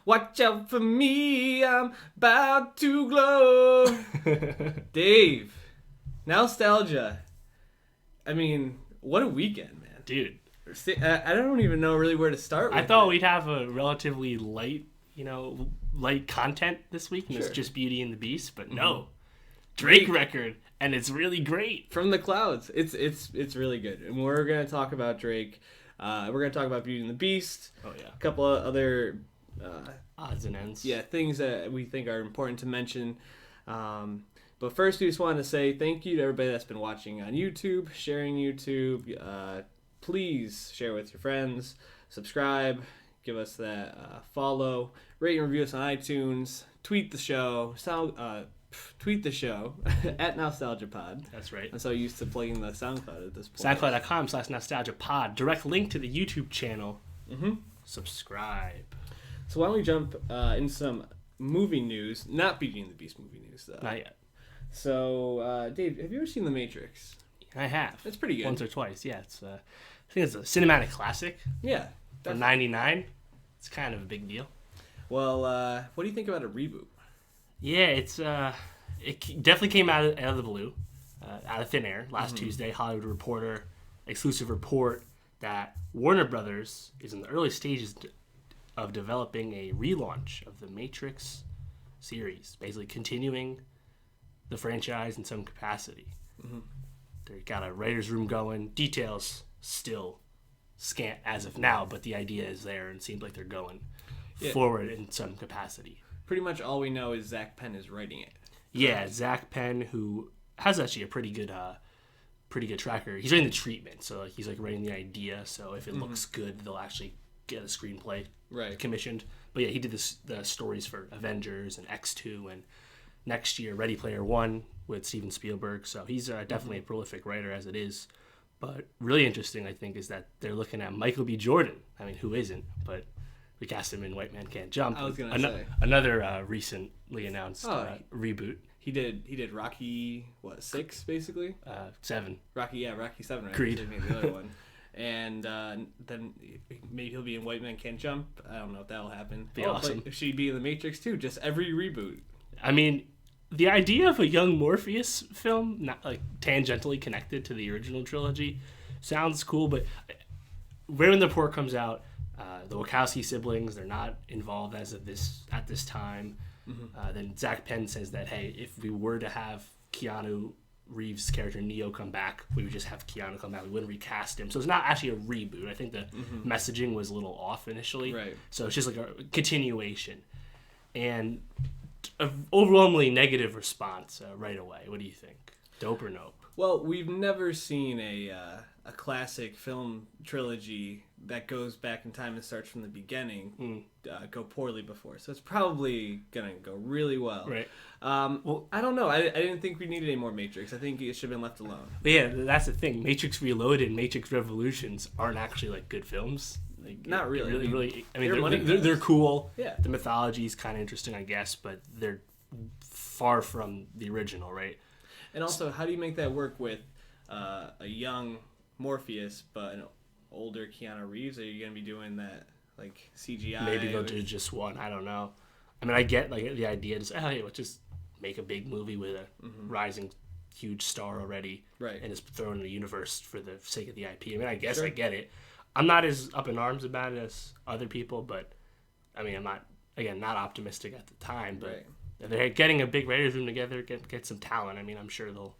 Watch out for me, I'm about to glow. Dave, Nowstalgia. I mean, what a weekend, man. Dude. I don't even know really where to start with I thought we'd have a relatively light content this week, and it's just Beauty and the Beast, but no. Drake record, and it's really great. From the clouds. It's really good. And we're going to talk about Drake. We're going to talk about Beauty and the Beast. Oh, yeah. A couple of other... odds and ends. Yeah, things that we think are important to mention. But first, we just wanted to say thank you to everybody that's been watching on YouTube, sharing YouTube. Please share with your friends, subscribe, give us that follow, rate and review us on iTunes, tweet the show at NowstalgiaPod. That's right. I'm so used to plugging the SoundCloud at this point. SoundCloud.com/NowstalgiaPod. Direct link to the YouTube channel. Mm-hmm. Subscribe. So why don't we jump in some movie news? Not Beauty and the Beast movie news, though. Not yet. So, Dave, have you ever seen The Matrix? I have. It's pretty good. Once or twice, yeah. I think it's a cinematic classic. Yeah. For 99, it's kind of a big deal. Well, what do you think about a reboot? Yeah, it definitely came out of the blue, out of thin air. Last Tuesday, Hollywood Reporter, exclusive report that Warner Brothers is in the early stages of developing a relaunch of the Matrix series, basically continuing the franchise in some capacity. Mm-hmm. They've got a writer's room going. Details still scant as of now, but the idea is there and seems like they're going forward in some capacity. Pretty much all we know is Zach Penn is writing it. Yeah, Zach Penn, who has actually a pretty good tracker. He's writing the treatment, so he's writing the idea. So if it looks good, they'll actually get a screenplay commissioned. But yeah, he did the stories for Avengers and X2, and next year Ready Player One with Steven Spielberg. So he's definitely a prolific writer as it is. But really interesting, I think, is that they're looking at Michael B. Jordan. I mean, who isn't? But we cast him in White Man Can't Jump. I was gonna say another recently announced reboot. He did Rocky 6 basically? 7. Rocky 7, right? Creed. The other one. And then maybe he'll be in White Man Can't Jump. I don't know if that'll happen. Be awesome. But if she'd be in The Matrix too, just every reboot. I mean, the idea of a young Morpheus film, not tangentially connected to the original trilogy, sounds cool. But when the report comes out, the Wachowski siblings, they're not involved at this time. Mm-hmm. Then Zach Penn says that, hey, if we were to have Keanu Reeves' character Neo come back, we would just have Keanu come back. We wouldn't recast him. So it's not actually a reboot. I think the messaging was a little off initially. Right. So it's just like a continuation. And an overwhelmingly negative response right away. What do you think? Dope or nope? Well, we've never seen a classic film trilogy that goes back in time and starts from the beginning go poorly before. So it's probably going to go really well. Right. Well, I don't know. I didn't think we needed any more Matrix. I think it should have been left alone. But yeah, that's the thing. Matrix Reloaded and Matrix Revolutions aren't actually good films. Not really. Really. I mean, they're cool. Yeah. The mythology is kind of interesting, I guess, but they're far from the original, right? And also, how do you make that work with a young Morpheus but an older Keanu Reeves? Are you going to be doing that CGI? Maybe they'll do just one. I don't know. I mean, I get the idea. Let's just make a big movie with a rising huge star already, right? And just throw in the universe for the sake of the IP. I mean, I guess I get it. I'm not as up in arms about it as other people, but I mean, I'm not optimistic at the time. But if they're getting a big writers room together, get some talent. I mean, I'm sure they'll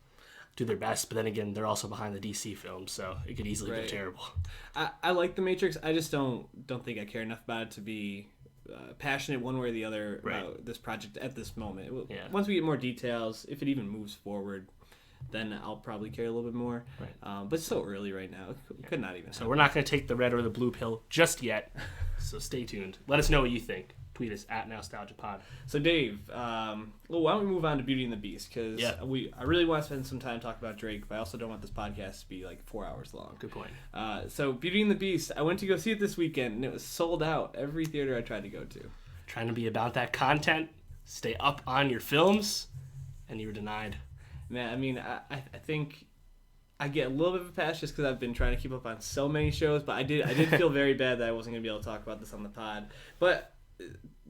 do their best. But then again, they're also behind the DC films, so it could easily go terrible. I like The Matrix. I just don't think I care enough about it to be passionate one way or the other about this project at this moment. Yeah. Once we get more details, if it even moves forward, then I'll probably care a little bit more. Right. But it's so early right now. It could not even happen. So we're not going to take the red or the blue pill just yet. So stay tuned. Let us know what you think. Tweet us at NowstalgiaPod. So Dave, why don't we move on to Beauty and the Beast? Because I really want to spend some time talking about Drake, but I also don't want this podcast to be 4 hours long. Good point. So Beauty and the Beast, I went to go see it this weekend, and it was sold out every theater I tried to go to. Trying to be about that content, stay up on your films, and you were denied. Man, I mean, I think I get a little bit of a pass just because I've been trying to keep up on so many shows, but I did feel very bad that I wasn't going to be able to talk about this on the pod. But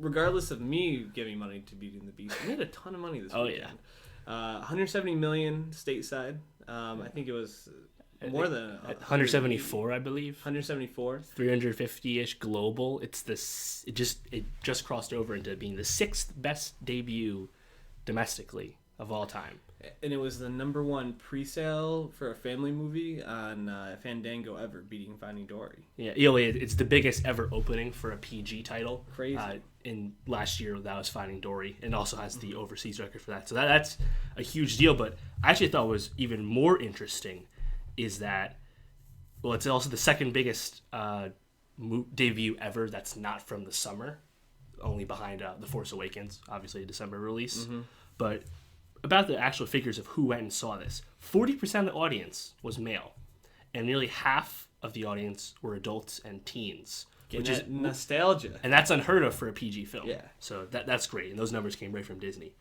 regardless of me giving money to Beauty and the Beast, I made a ton of money this weekend. Yeah. 170 million stateside. I think it was more than 174, I believe. 174. 350-ish global. It just crossed over into being the 6th best debut domestically of all time. And it was the #1 pre-sale for a family movie on Fandango ever, beating Finding Dory. Yeah, it's the biggest ever opening for a PG title. Crazy. In last year, that was Finding Dory, and also has the overseas record for that. So that's a huge deal. But I actually thought was even more interesting is that, well, it's also the second biggest debut ever that's not from the summer, only behind The Force Awakens, obviously a December release. Mm-hmm. But about the actual figures of who went and saw this, 40% of the audience was male, and nearly half of the audience were adults and teens. Which is nostalgia. And that's unheard of for a PG film. Yeah. So that's great. And those numbers came right from Disney.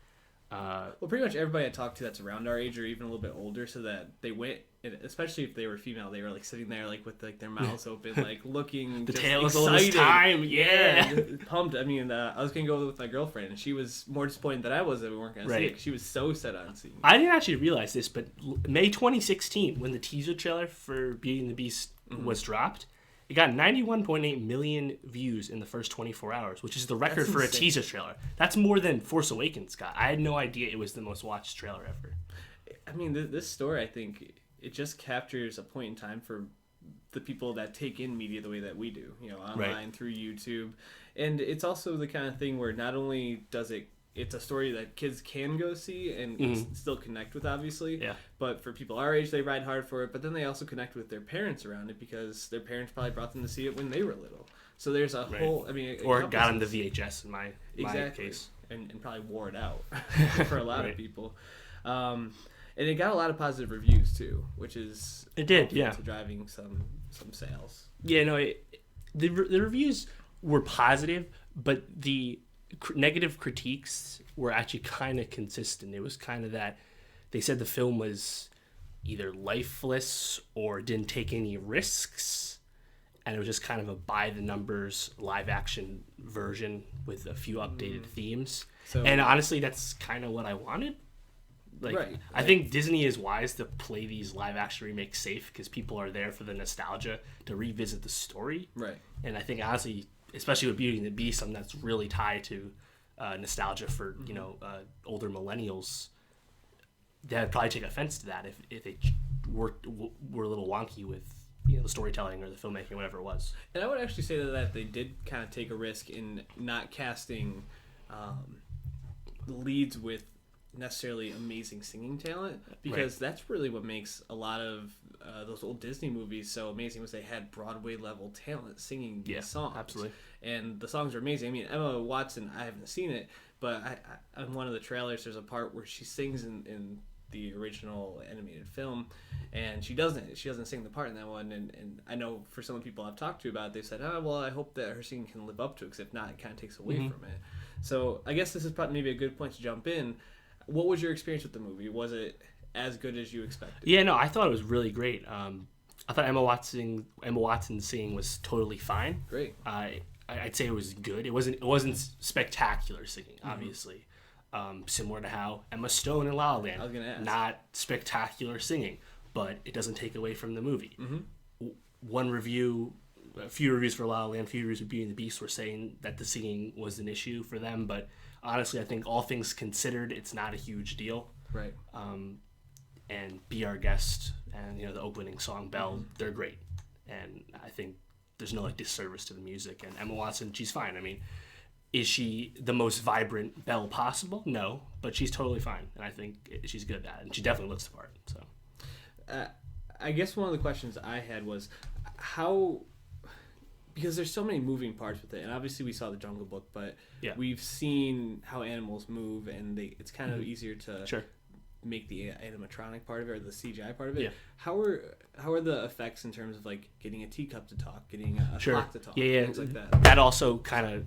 Well, pretty much everybody I talked to that's around our age or even a little bit older, so that they went, especially if they were female, they were like sitting there like with like their mouths open, like looking the just tale of excited. All this time. Yeah. Pumped. I mean, I was gonna go with my girlfriend, and she was more disappointed than I was that we weren't gonna see it. She was so set on seeing it. I didn't actually realize this, but May 2016, when the teaser trailer for Beauty and the Beast was dropped, it got 91.8 million views in the first 24 hours, which is the record for a teaser trailer. That's more than Force Awakens got. I had no idea it was the most watched trailer ever. I mean, this story, I think, it just captures a point in time for the people that take in media the way that we do, online, through YouTube. And it's also the kind of thing where not only does it's a story that kids can go see and still connect with, obviously. Yeah. But for people our age, they ride hard for it. But then they also connect with their parents around it because their parents probably brought them to see it when they were little. So there's a whole, I mean... Or got on the VHS in my case. And probably wore it out for a lot of people. And it got a lot of positive reviews, too, which is... It did, yeah. To driving some sales. Yeah, no, the reviews were positive, but the negative critiques were actually kind of consistent. It was kind of that they said the film was either lifeless or didn't take any risks, and it was just kind of a by-the-numbers live-action version with a few updated themes. And honestly, that's kind of what I wanted. I think Disney is wise to play these live-action remakes safe because people are there for the nostalgia to revisit the story. Right. And I think, honestly, especially with Beauty and the Beast, something that's really tied to nostalgia for older millennials, they'd probably take offense to that if they were a little wonky with the storytelling or the filmmaking, whatever it was. And I would actually say that they did kind of take a risk in not casting leads with necessarily amazing singing talent, because that's really what makes a lot of those old Disney movies so amazing, was they had Broadway level talent singing these songs. Absolutely. And the songs are amazing. I mean, Emma Watson, I haven't seen it, but on one of the trailers there's a part where she sings in the original animated film, and she doesn't sing the part in that one, and I know for some people I've talked to about it, they said, I hope that her singing can live up to it, because if not, it kind of takes away from it. So I guess this is probably maybe a good point to jump in. What was your experience with the movie? Was it as good as you expected? Yeah, no, I thought it was really great. I thought Emma Watson's singing was totally fine. Great. I'd say it was good. It wasn't spectacular singing, obviously. Similar to how Emma Stone in La La Land, I was gonna ask. Not spectacular singing, but it doesn't take away from the movie. A few reviews for La La Land, a few reviews of Beauty and the Beast were saying that the singing was an issue for them, but honestly, I think all things considered, it's not a huge deal. Right. And Be Our Guest and the opening song Belle, they're great, and I think there's no disservice to the music. And Emma Watson, she's fine. I mean, is she the most vibrant Belle possible? No, but she's totally fine, and I think she's good at that, and she definitely looks the part. So, I guess one of the questions I had was how. Because there's so many moving parts with it, and obviously we saw the Jungle Book, but we've seen how animals move, and it's kind of easier to make the animatronic part of it or the CGI part of it. Yeah. How are the effects in terms of getting a teacup to talk, getting a clock to talk, things like that? That also kind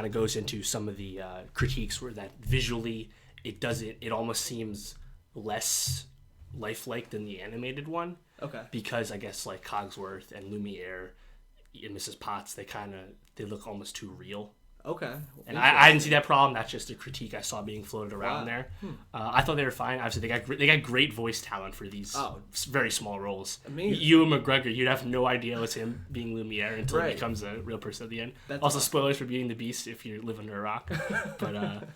of goes into some of the critiques where that visually it almost seems less lifelike than the animated one. Okay. Because I guess Cogsworth and Lumiere and Mrs. Potts, they look almost too real. Okay. And I didn't see that problem. That's just a critique I saw being floated around Wow. there. I thought they were fine. Obviously, they got great voice talent for these very small roles. Amazing. Ewan McGregor, you'd have no idea it's him being Lumiere until Right. he becomes a real person at the end. That's also, awesome. spoilers for Beauty and the Beast if you live under a rock. But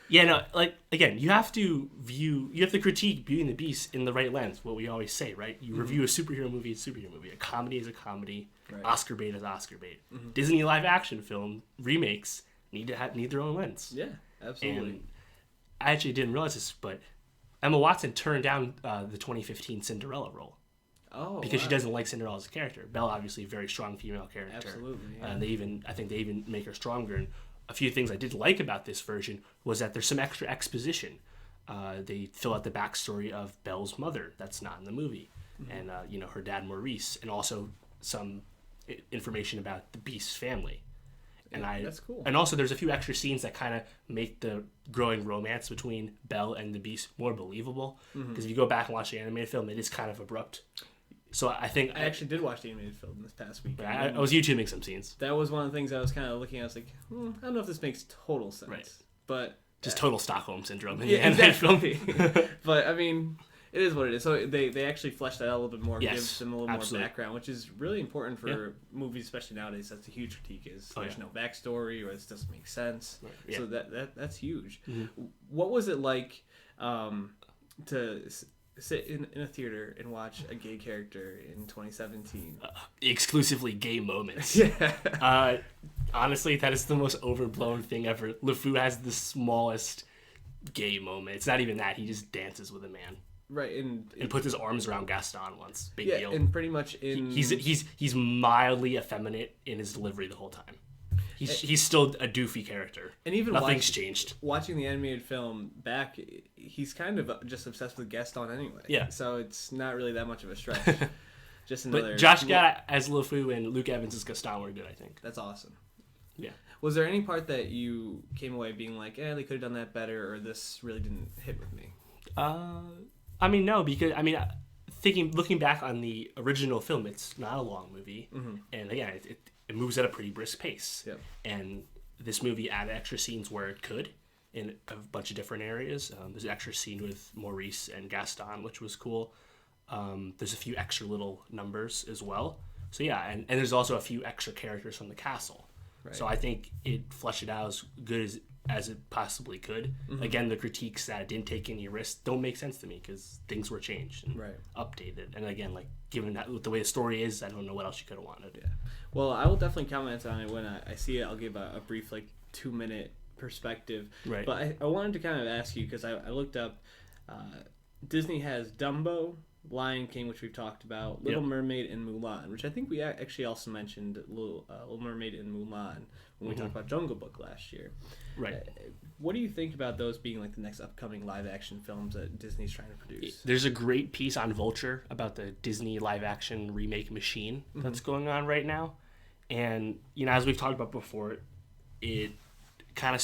yeah, no, like again, you have to critique Beauty and the Beast in the right lens. What we always say, right? You review a superhero movie, it's a superhero movie. A comedy is a comedy. Right. Oscar bait is Oscar bait. Disney live action film remakes need their own lens. Yeah, absolutely. And I actually didn't realize this, but Emma Watson turned down the 2015 Cinderella role because she doesn't like Cinderella as a character. Belle, obviously, a very strong female character. Absolutely. Yeah. And I think they even make her stronger. And a few things I did like about this version was that there's some extra exposition. They fill out the backstory of Belle's mother that's not in the movie, and her dad Maurice, and also some information about the Beast's family. And that's cool. And also, there's a few extra scenes that kind of make the growing romance between Belle and the Beast more believable. Because if you go back and watch the animated film, it is kind of abrupt. So I think I actually did watch the animated film this past week. I was YouTubing some scenes. That was one of the things I was kind of looking at. I was like, I don't know if this makes total sense. Right. But just total Stockholm syndrome in yeah, the animated exactly. But I mean, it is what it is. So they actually fleshed that out a little bit more, gives them a little more background, which is really important for movies, especially nowadays. That's a huge critique. There's no backstory, or it doesn't make sense. Right. Yeah. So that's huge. What was it like to sit in a theater and watch a gay character in 2017? Exclusively gay moments. Yeah. Honestly, that is the most overblown thing ever. LeFou has the smallest gay moment. It's not even that. He just dances with a man. Right, and puts his arms around Gaston once. Big deal. And pretty much he's mildly effeminate in his delivery the whole time. He's still a doofy character. And even nothing's changed. Watching the animated film back, he's kind of just obsessed with Gaston anyway. Yeah. So it's not really that much of a stretch. Just another. But Josh Gad as LeFou and Luke Evans as Gaston were good, I think. That's awesome. Yeah. Was there any part that you came away being like, they could have done that better, or this really didn't hit with me? I mean, no, because looking back on the original film, it's not a long movie, and again, it moves at a pretty brisk pace. Yep. And this movie added extra scenes where it could in a bunch of different areas. There's an extra scene with Maurice and Gaston, which was cool. There's a few extra little numbers as well. So yeah, and there's also a few extra characters from the castle. Right. So I think it fleshed it out as good as it possibly could. Again, the critiques that it didn't take any risks don't make sense to me because things were changed and updated. And again, like given that the way the story is, I don't know what else you could have wanted. Yeah. Well, I will definitely comment on it when I see it. I'll give a brief 2-minute perspective. Right. But I wanted to kind of ask you because I looked up. Disney has Dumbo, Lion King, which we've talked about, Little Mermaid, and Mulan, which I think we actually also mentioned Little Mermaid and Mulan when we talked about Jungle Book last year. Right. What do you think about those being the next upcoming live-action films that Disney's trying to produce? There's a great piece on Vulture about the Disney live-action remake machine that's going on right now. And, as we've talked about before, it kind of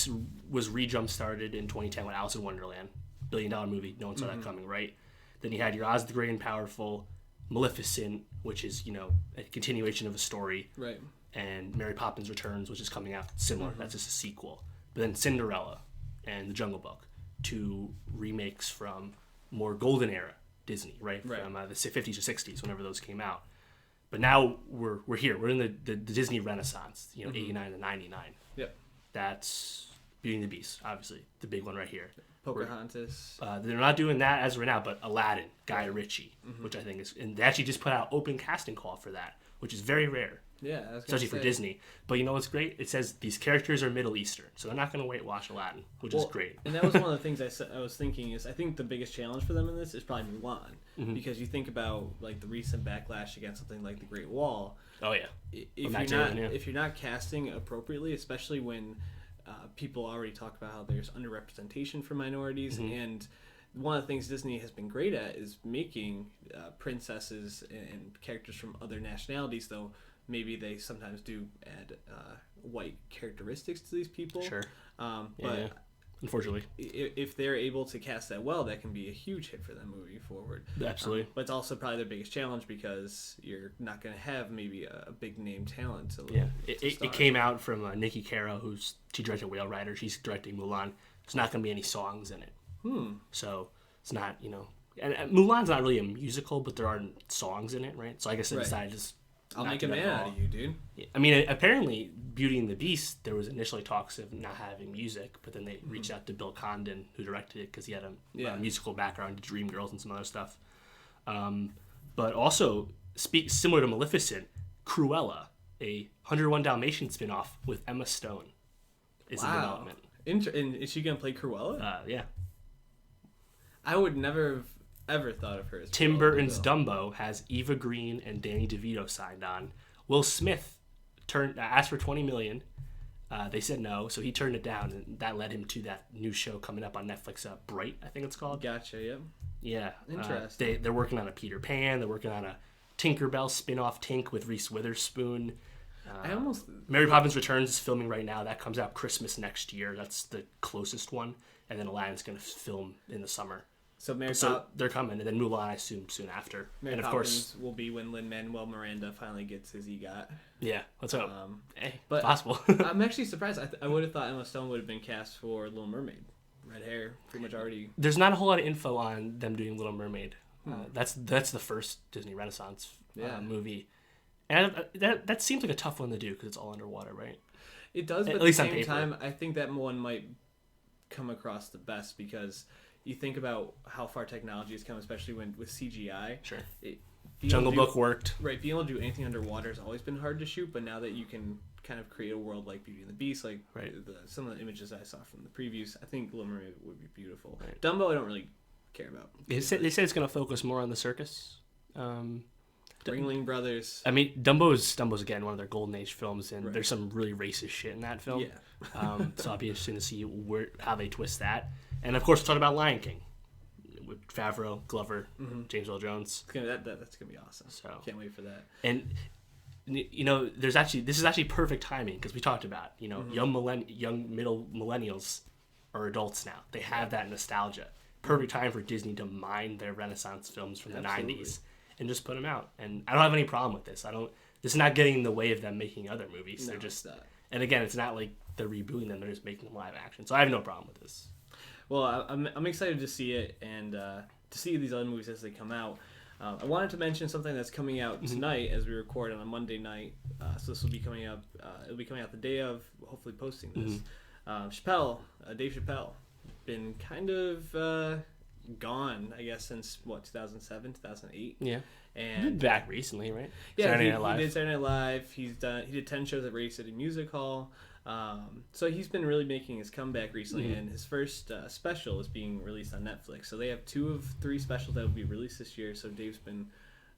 was re-jump-started in 2010 with Alice in Wonderland. $1 billion movie. No one saw that coming, right? Then you had your Oz the Great and Powerful, Maleficent, which is, a continuation of a story. Right. And Mary Poppins Returns, which is coming out similar. That's just a sequel. But then Cinderella and The Jungle Book, 2 remakes from more golden era Disney, right? From the 50s or 60s, whenever those came out. But now we're here. We're in the Disney Renaissance, 89 to 99. Yep. That's Beauty and the Beast, obviously, the big one right here. Pocahontas. They're not doing that as of right now, but Aladdin, Guy Ritchie, which I think is, and they actually just put out open casting call for that, which is very rare. Yeah, especially for Disney. But you know what's great? It says these characters are Middle Eastern, so they're not going to watch Aladdin, which is great. And that was one of the things I was thinking is I think the biggest challenge for them in this is probably Mulan, because you think about the recent backlash against something like the Great Wall. Oh yeah. If you're not casting appropriately, especially when people already talk about how there's underrepresentation for minorities, and one of the things Disney has been great at is making princesses and characters from other nationalities, though maybe they sometimes do add white characteristics to these people. Sure. But unfortunately. If they're able to cast that well, that can be a huge hit for them moving forward. Absolutely. But it's also probably their biggest challenge because you're not going to have maybe a big name talent to It came out from Nikki Caro, she directed Whale Rider. She's directing Mulan. There's not going to be any songs in it. So it's not, and Mulan's not really a musical, but there are songs in it, right? So I guess they decided to just I'll make a man out of you, dude. I mean, apparently, Beauty and the Beast, there was initially talks of not having music, but then they reached out to Bill Condon, who directed it, because he had a musical background, Dreamgirls and some other stuff. But also, similar to Maleficent, Cruella, a 101 Dalmatian spinoff with Emma Stone, is in development. And is she going to play Cruella? Yeah. I would never have ever thought of her as Tim Burton's Dumbo has Eva Green and Danny DeVito signed on. Will Smith asked for $20 million. They said no, so he turned it down, and that led him to that new show coming up on Netflix, Bright, I think it's called. Gotcha, yep. Yeah. Interesting. They're working on a Peter Pan. They're working on a Tinkerbell spin-off Tink with Reese Witherspoon. Mary Poppins Returns is filming right now. That comes out Christmas next year. That's the closest one. And then Aladdin's going to film in the summer. So they're coming, and then Mulan, I assume, soon after. Mary and of Poppins course, will be when Lin-Manuel Miranda finally gets his EGOT. Yeah, let's hope. But possible. I'm actually surprised. I would have thought Emma Stone would have been cast for Little Mermaid. Red hair, pretty much already. There's not a whole lot of info on them doing Little Mermaid. That's the first Disney Renaissance movie, and that seems like a tough one to do because it's all underwater, right? It does, but at the same time, I think that one might come across the best because you think about how far technology has come, especially with CGI. Sure. Jungle Book worked. Right, being able to do anything underwater has always been hard to shoot, but now that you can kind of create a world like Beauty and the Beast, like some of the images I saw from the previews, I think Little Mermaid would be beautiful. Right. Dumbo, I don't really care about. They said it's going to focus more on the circus. Ringling Brothers. I mean, Dumbo's again one of their golden age films, and there's some really racist shit in that film. Yeah. So I'll be interested to see how they twist that. And of course, we're talking about Lion King with Favreau, Glover, James Earl Jones. That's gonna be awesome. So can't wait for that. And this is actually perfect timing because we talked about young middle millennials are adults now. They have that nostalgia. Perfect time for Disney to mine their Renaissance films from the 90s and just put them out. And I don't have any problem with this. This is not getting in the way of them making other movies. No, they're just and again, it's not like they're rebooting them. They're just making them live action. So I have no problem with this. Well, I'm excited to see it and to see these other movies as they come out. I wanted to mention something that's coming out tonight as we record on a Monday night. So this will be coming up. It'll be coming out the day of hopefully posting this. Dave Chappelle, been kind of gone, I guess, since 2007, 2008. Yeah. And back recently, right? Yeah, Saturday Night Live. He did Saturday Night Live. He did 10 shows at Radio City Music Hall. So he's been really making his comeback recently, and his first special is being released on Netflix. So they have 2 of 3 specials that will be released this year. So Dave's been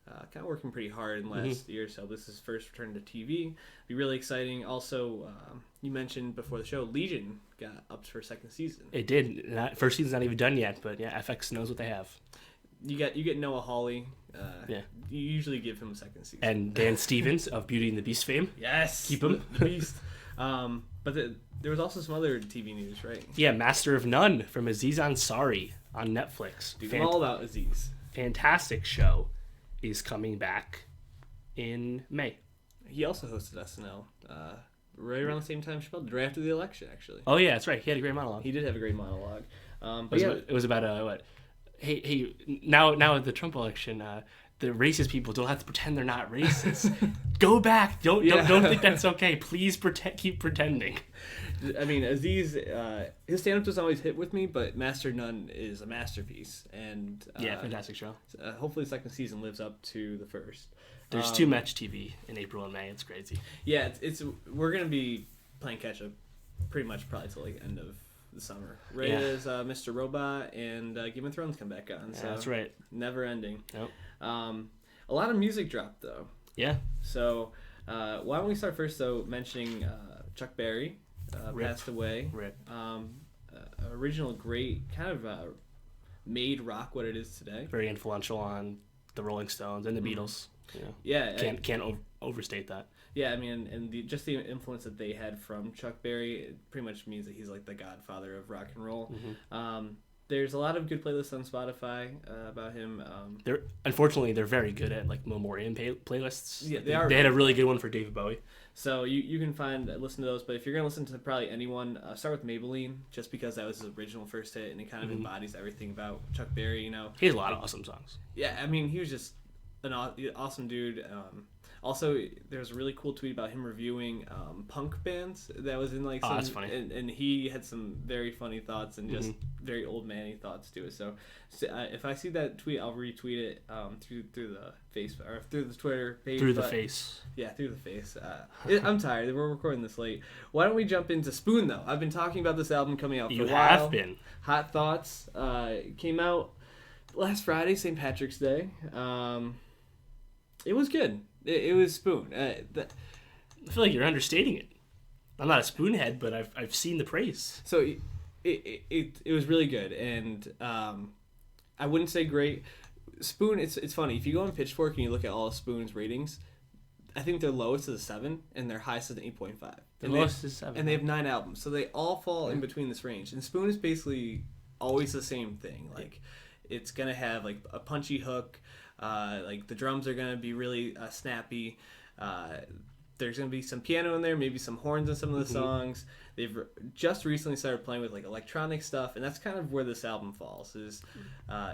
kind of working pretty hard in the last year or so. This is his first return to TV. Be really exciting. Also, you mentioned before the show, Legion got upped for a second season. It did. First season's not even done yet, but yeah, FX knows what they have. You get Noah Hawley. You usually give him a second season. And Dan Stevens of Beauty and the Beast fame. Yes, keep him. The Beast. But there was also some other TV news, right? Yeah, Master of None from Aziz Ansari on Netflix. Dude, I'm all about Aziz. Fantastic show is coming back in May. He also hosted SNL right around the same time Chappelle, right after the election, actually. Oh yeah, that's right. He had a great monologue. He did have a great monologue. It was about what? Hey, now at the Trump election, the racist people don't have to pretend they're not racist. Go back. Don't think that's okay. Please keep pretending. I mean, Aziz, his stand-up doesn't always hit with me, but Master None is a masterpiece. And fantastic show. Hopefully the second season lives up to the first. There's too much TV in April and May. It's crazy. Yeah, we're going to be playing catch-up pretty much probably till the end of the summer. Right as Mr. Robot and Game of Thrones come back on. So that's right. Never ending. Nope. A lot of music dropped, though. Yeah. So why don't we start first, though, mentioning Chuck Berry passed away. Rip. Original great, kind of made rock what it is today. Very influential on the Rolling Stones and the Beatles. Yeah. Can't overstate that. Yeah, I mean, and just the influence that they had from Chuck Berry, it pretty much means that he's like the godfather of rock and roll. There's a lot of good playlists on Spotify about him. Unfortunately, they're very good at like memoriam playlists. Yeah, they had a really good one for David Bowie. So you can listen to those, but if you're gonna listen to probably anyone, start with Maybelline, just because that was his original first hit, and it kind of embodies everything about Chuck Berry. He has a lot of awesome songs. Yeah, I mean, he was just an awesome dude. Also, there's a really cool tweet about him reviewing punk bands that was in like some, that's funny. And he had some very funny thoughts and just very old man-y thoughts to it. So if I see that tweet, I'll retweet it through the Facebook or through the Twitter page. Through the face. Yeah, through the face. I'm tired. We're recording this late. Why don't we jump into Spoon though? I've been talking about this album coming out for a while. You have been. Hot Thoughts came out last Friday, St. Patrick's Day. It was good. It was Spoon. I feel like you're understating it. I'm not a Spoon head, but I've seen the praise. So it was really good, and I wouldn't say great. Spoon, it's funny. If you go on Pitchfork and you look at all of Spoon's ratings, I think their lowest is a 7, and their highest is an 8.5. The lowest is 7. And they have 9 albums, so they all fall in between this range. And Spoon is basically always the same thing. Like, it's going to have, like, a punchy hook. Like the drums are gonna be really snappy. There's gonna be some piano in there, maybe some horns in some of the songs. They've just recently started playing with like electronic stuff, and that's kind of where this album falls. Is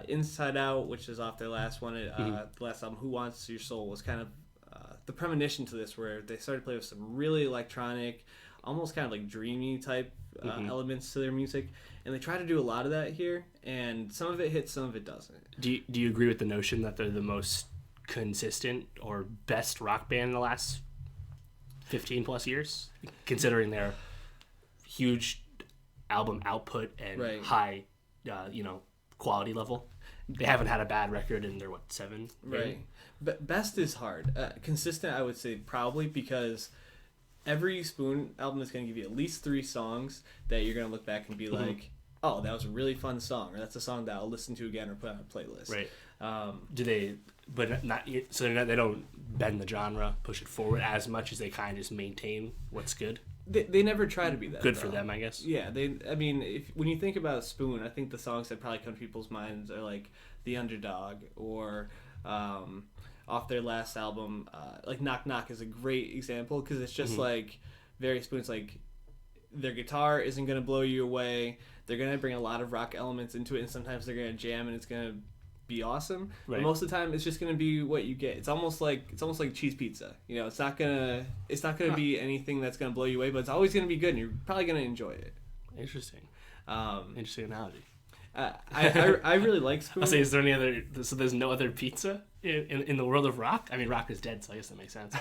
Inside Out, which is off their last one, the last album, Who Wants Your Soul, was kind of the premonition to this, where they started playing with some really electronic, almost kind of like dreamy type elements to their music. And they try to do a lot of that here, and some of it hits, some of it doesn't. Do you agree with the notion that they're the most consistent or best rock band in the last 15 plus years, considering their huge album output and high, quality level? They haven't had a bad record in their 7? Right. But best is hard. Consistent, I would say probably, because every Spoon album is going to give you at least 3 songs that you're going to look back and be like, oh, that was a really fun song, or that's a song that I'll listen to again or put on a playlist. Right. Do they? But not so they don't bend the genre, push it forward as much as they kind of just maintain what's good. They never try to be that. Good for them, I guess. Yeah. When you think about Spoon, I think the songs that probably come to people's minds are like The Underdog or off their last album, like Knock Knock is a great example because it's just like very Spoon. It's like their guitar isn't going to blow you away. They're going to bring a lot of rock elements into it, and sometimes they're going to jam, and it's going to be awesome. Right. But most of the time, it's just going to be what you get. It's almost like cheese pizza. It's not gonna be anything that's going to blow you away, but it's always going to be good, and you're probably going to enjoy it. Interesting. Interesting analogy. I really like Spoon. I'll say, is there any other? So there's no other pizza in the world of rock? I mean, rock is dead, so I guess that makes sense.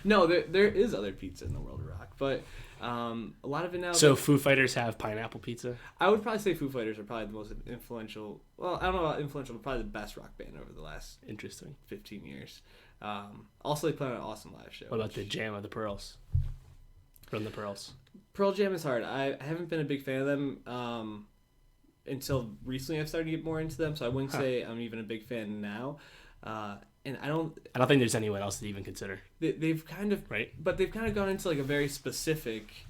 No, there is other pizza in the world of rock, but a lot of it now. So Foo Fighters have pineapple pizza? I would probably say Foo Fighters are probably the most influential. Well, I don't know about influential, but probably the best rock band over the last 15 years. Also, they put on an awesome live show. What about the Jam of the Pearls? From the Pearls. Pearl Jam is hard. I haven't been a big fan of them until recently. I've started to get more into them, so I wouldn't say I'm even a big fan now. And I don't think there's anyone else to even consider. They've kind of but they've kind of gone into like a very specific,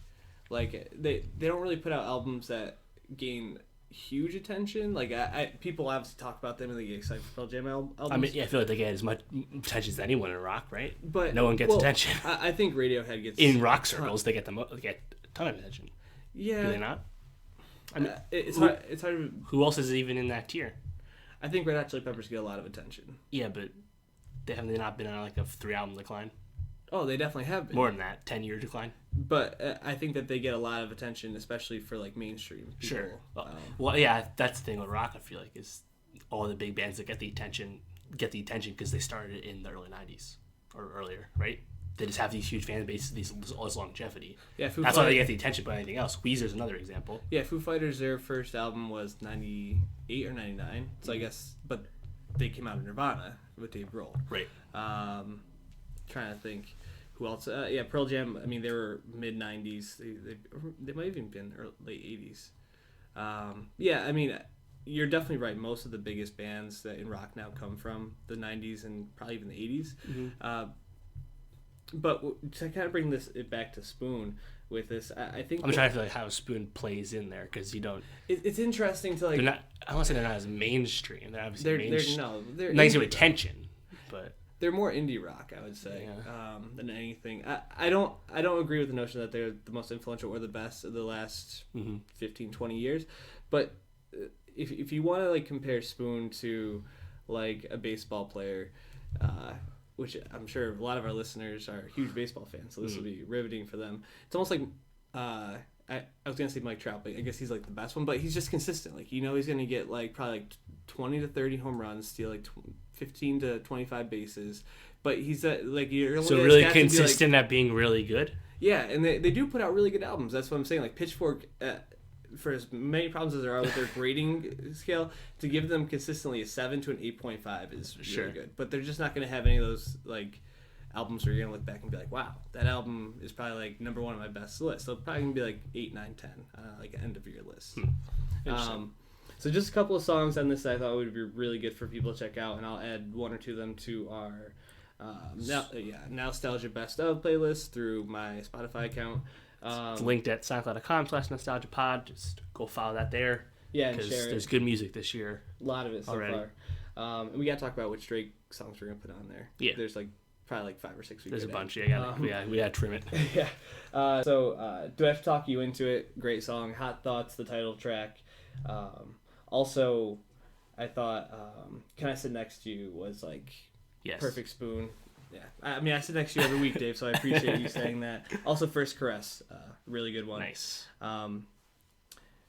like they don't really put out albums that gain huge attention. Like people obviously talk about them and they get excited for Pearl Jam albums. I mean, yeah, I feel like they get as much attention as anyone in rock, right? But no one gets attention. I think Radiohead gets in rock circles. They get a ton of attention. Yeah, do they not? I mean, it's hard. It's hard. Who else is even in that tier? I think Red Hot Chili Peppers get a lot of attention. Yeah, but they not been on like a 3-album decline? Oh, they definitely have been. More than that, 10-year decline. But I think that they get a lot of attention, especially for like mainstream people. Sure. Well, yeah, that's the thing with rock. I feel like is all the big bands that get the attention because they started in the early '90s or earlier, right? They just have these huge fan bases, all this longevity. Yeah, that's why they get the attention. But anything else, Weezer's another example. Yeah, Foo Fighters, their first album was '98 or '99. So I guess, but they came out of Nirvana with Dave Grohl. Right. Trying to think who else. Yeah, Pearl Jam. I mean, they were mid '90s. They might have even been late '80s. Yeah, I mean, you're definitely right. Most of the biggest bands that in rock now come from the '90s and probably even the '80s. But to kind of bring it back to Spoon with this, I think I'm trying to feel like how Spoon plays in there because you don't. It's interesting to like. They're not. I don't say they're not as mainstream. They're obviously they're nice with attention, but they're more indie rock, I would say, than anything. I don't agree with the notion that they're the most influential or the best of the last 15, 20 years, but if you want to like compare Spoon to like a baseball player. Which I'm sure a lot of our listeners are huge baseball fans, so this will be riveting for them. It's almost like I was gonna say Mike Trout, but I guess he's like the best one. But he's just consistent. Like he's gonna get like probably like 20 to 30 home runs, steal like 15 to 25 bases. But he's like you're so really consistent at being really good. Yeah, and they do put out really good albums. That's what I'm saying. Like Pitchfork. For as many problems as there are with their grading scale, to give them consistently a 7 to an 8.5 is really good. But they're just not going to have any of those like albums where you're going to look back and be like, wow, that album is probably like number one on my best list. So it's probably going to be like 8, 9, 10, like end of your list. So just a couple of songs on this that I thought would be really good for people to check out, and I'll add one or two of them to our Nowstalgia Best Of playlist through my Spotify account. It's linked at soundcloud.com/nostalgiapod. Just go follow that there. Yeah, and share it. There's good music this year. A lot of it so already. Far. And we got to talk about which Drake songs we're going to put on there. Yeah. There's like probably like 5 or 6 we There's a could bunch. add. Yeah, we got to trim it. Yeah. So Do I Have to Talk You Into It? Great song. Hot Thoughts, the title track. Also, I thought Can I Sit Next to You was like perfect Spoon. Yeah, I mean, I sit next to you every week, Dave, so I appreciate you saying that. Also, First Caress, really good one. Nice.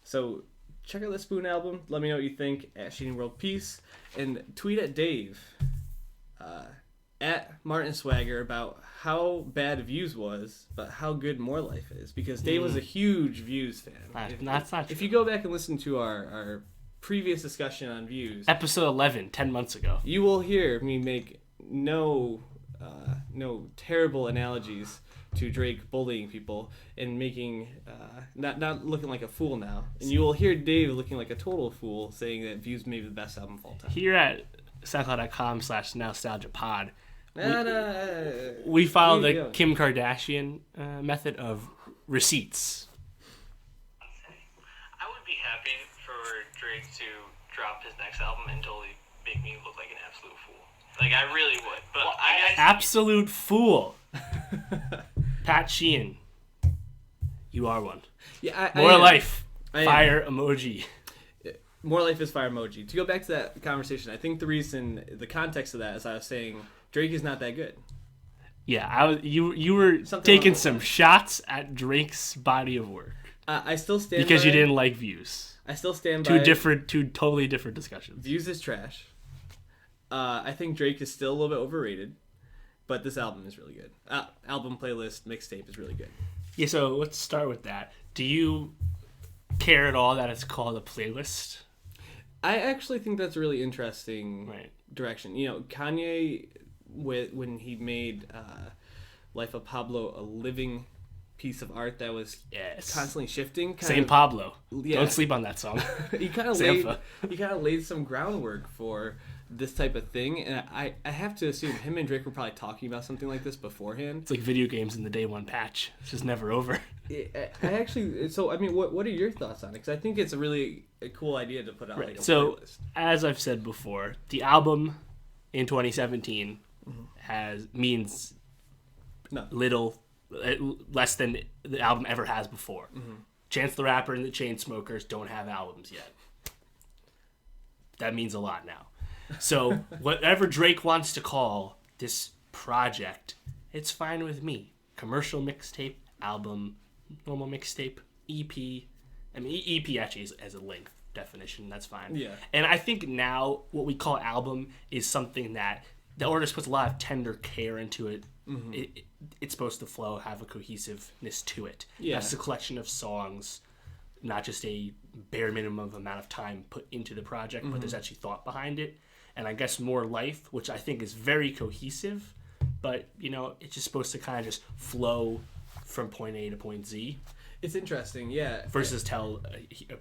So, check out the Spoon album. Let me know what you think at Shooting World Peace. And tweet at Dave, at Martin Swagger, about how bad Views was, but how good More Life is. Because Dave was a huge Views fan. That's not true. If you go back and listen to our previous discussion on Views. Episode 11, 10 months ago. You will hear me make no terrible analogies to Drake bullying people and making not looking like a fool now. And you will hear Dave looking like a total fool saying that Views may be the best album of all time. Here at soundcloud.com/nostalgiapod, we follow the Kim Kardashian method of receipts. I would be happy for Drake to drop his next album and totally make me look like an absolute fool. Like, I really would. But I guess... Absolute fool. Pat Sheehan. You are one. Yeah, More Life. Fire emoji. More Life is fire emoji. To go back to that conversation, I think the context of that is I was saying Drake is not that good. Yeah, you were taking some shots at Drake's body of work. I still stand because by you didn't like Views. I still stand by two totally different discussions. Views is trash. I think Drake is still a little bit overrated, but this album is really good. Album playlist mixtape is really good. Yeah, so let's start with that. Do you care at all that it's called a playlist? I actually think that's a really interesting direction. You know, Kanye, when he made Life of Pablo a living piece of art that was constantly shifting. Pablo. Yeah. Don't sleep on that song. He kind of laid some groundwork for this type of thing, and I have to assume him and Drake were probably talking about something like this beforehand. It's like video games in the day one patch. It's just never over. What are your thoughts on it? Because I think it's a cool idea to put out like a playlist. As I've said before, the album in 2017 means little, less than the album ever has before. Chance the Rapper and the Chainsmokers don't have albums yet. That means a lot now. So whatever Drake wants to call this project, it's fine with me. Commercial mixtape, album, normal mixtape, EP. I mean, EP actually is as a length definition. That's fine. Yeah. And I think now what we call album is something that the artist puts a lot of tender care into it. It's supposed to flow, have a cohesiveness to it. Yeah. That's a collection of songs, not just a bare minimum amount of time put into the project, but there's actually thought behind it. And I guess More Life, which I think is very cohesive, but, it's just supposed to kind of just flow from point A to point Z. It's interesting, yeah. Versus tell a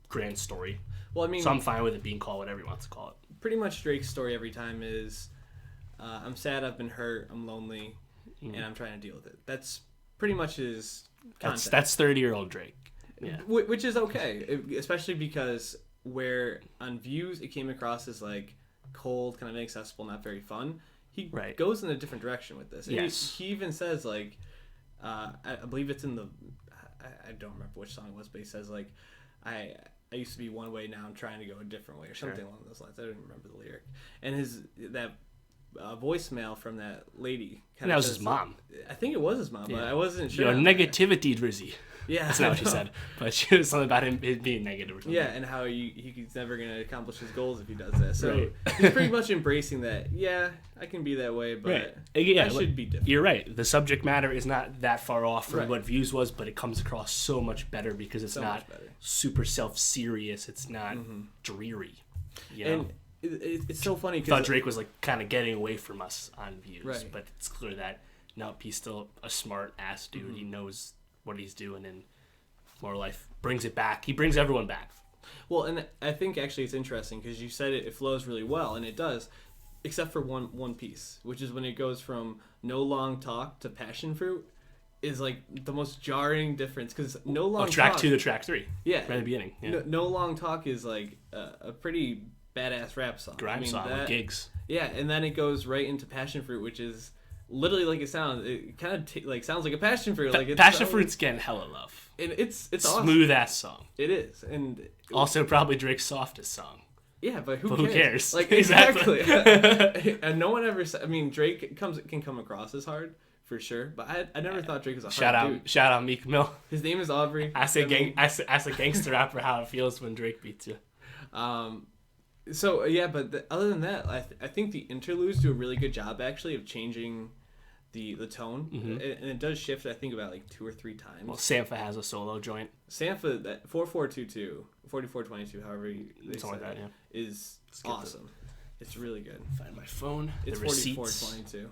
grand story. Well, I mean... So I'm fine with it being called whatever he wants to call it. Pretty much Drake's story every time is, I'm sad, I've been hurt, I'm lonely. and I'm trying to deal with it. That's pretty much his content. That's 30-year-old Drake. Yeah. Which is okay, especially because where on Views it came across as like cold, kind of inaccessible, not very fun. He goes in a different direction with this. And yes. He even says like, I believe it's in the, I don't remember which song it was, but he says like, I used to be one way, now I'm trying to go a different way, or something along those lines. I don't even remember the lyric. And that voicemail from that lady. And that was his mom. I think it was his mom, but I wasn't sure. Your negativity, Drizzy. Yeah, that's not what she said, but she was something about him being negative or something. Yeah, and how he's never going to accomplish his goals if he does that. So he's pretty much embracing that. Yeah, I can be that way, but I should be different. You're right. The subject matter is not that far off from what Views was, but it comes across so much better because it's not super self-serious. It's not dreary. You know? And it's so funny because I thought Drake was like kind of getting away from us on Views, but it's clear that he's still a smart ass dude. He knows what he's doing, and More Life brings it back. He brings everyone back. Well, and I think actually it's interesting because you said it flows really well, and it does, except for one piece, which is when it goes from No Long Talk to Passion Fruit, is like the most jarring difference because No Long Talk. Track 2 to track 3. Yeah, right at the beginning. Yeah. No Long Talk is like a pretty badass rap song, grime song with gigs. Yeah, and then it goes right into Passion Fruit, which is literally like it sounds. It kind of like sounds like a passion fruit. Like Passion Fruit's getting hella love. And it's smooth ass song. It is, and also probably Drake's softest song. Yeah, but who cares? cares? Like exactly. And no one ever said. I mean, Drake can come across as hard for sure, but I never thought Drake was a hard dude. Shout out Meek Mill. His name is Aubrey. Ask a gangster rapper how it feels when Drake beats you. So yeah, but other than that, I think the interludes do a really good job actually of changing the tone, and it does shift. I think about like 2 or 3 times. Well, Sampha has a solo joint. Sampha, that 4422, 4422, however they say like that, is awesome. It's really good. Find my phone. It's 4422.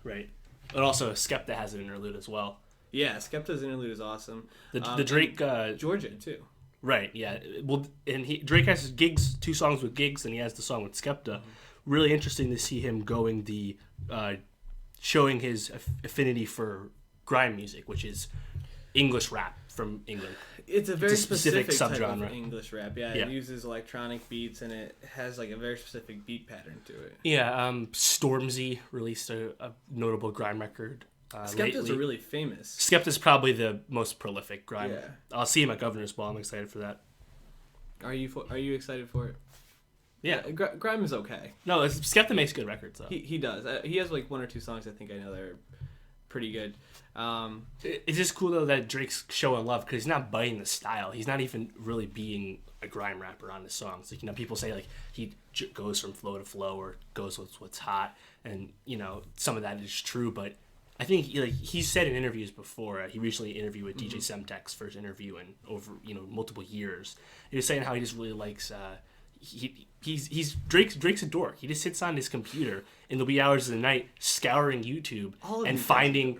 Right, but also Skepta has an interlude as well. Yeah, Skepta's interlude is awesome. The Drake Georgia too. Right, yeah. Well, and Drake has gigs, 2 songs with gigs, and he has the song with Skepta. Really interesting to see him going the showing his affinity for grime music, which is English rap from England. It's a very specific subgenre type of English rap. Yeah, it uses electronic beats, and it has like a very specific beat pattern to it. Yeah, Stormzy released a notable grime record. Skepta's are really famous. Skepta's probably the most prolific grime. Yeah. I'll see him at Governor's Ball. I'm excited for that. Are you excited for it? Yeah, grime is okay. No, Skepta makes good records though. He does. He has like 1 or 2 songs I think I know that are pretty good. It's just cool though that Drake's showing love because he's not biting the style. He's not even really being a grime rapper on his songs. Like people say like he goes from flow to flow or goes with what's hot, and some of that is true, but I think he's said in interviews before. He recently interviewed with DJ Semtek's first interview in over multiple years. He was saying how he just really likes. He's Drake's a dork. He just sits on his computer in the wee hours of the night scouring YouTube and finding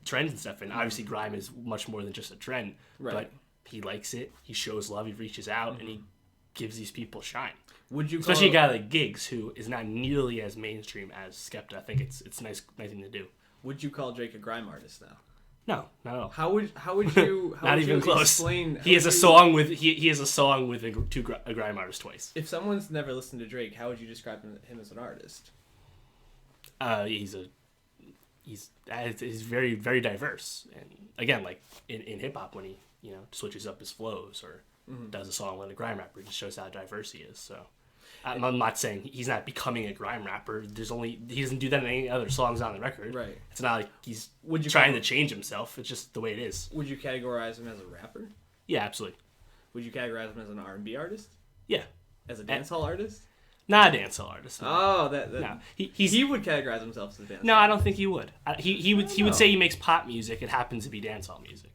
trends and stuff. And obviously grime is much more than just a trend. Right. But he likes it. He shows love. He reaches out and he gives these people shine. Especially a guy like Giggs, who is not nearly as mainstream as Skepta. I think it's a nice thing to do. Would you call Drake a grime artist now? No, not at all. How would you? Not even close. Explain? He has a song with a grime artist twice. If someone's never listened to Drake, how would you describe him as an artist? He's very very diverse, and again, like in hip hop, when he switches up his flows or does a song with a grime rapper, it just shows how diverse he is. So. I'm not saying he's not becoming a grime rapper. He doesn't do that in any other songs on the record. Right. It's not like he's trying to change himself. It's just the way it is. Would you categorize him as a rapper? Yeah, absolutely. Would you categorize him as an R&B artist? Yeah. As a dancehall artist? Not a dancehall artist. No. Oh, no. He would categorize himself as a dancehall. No, I don't think he would. He would say he makes pop music. It happens to be dancehall music.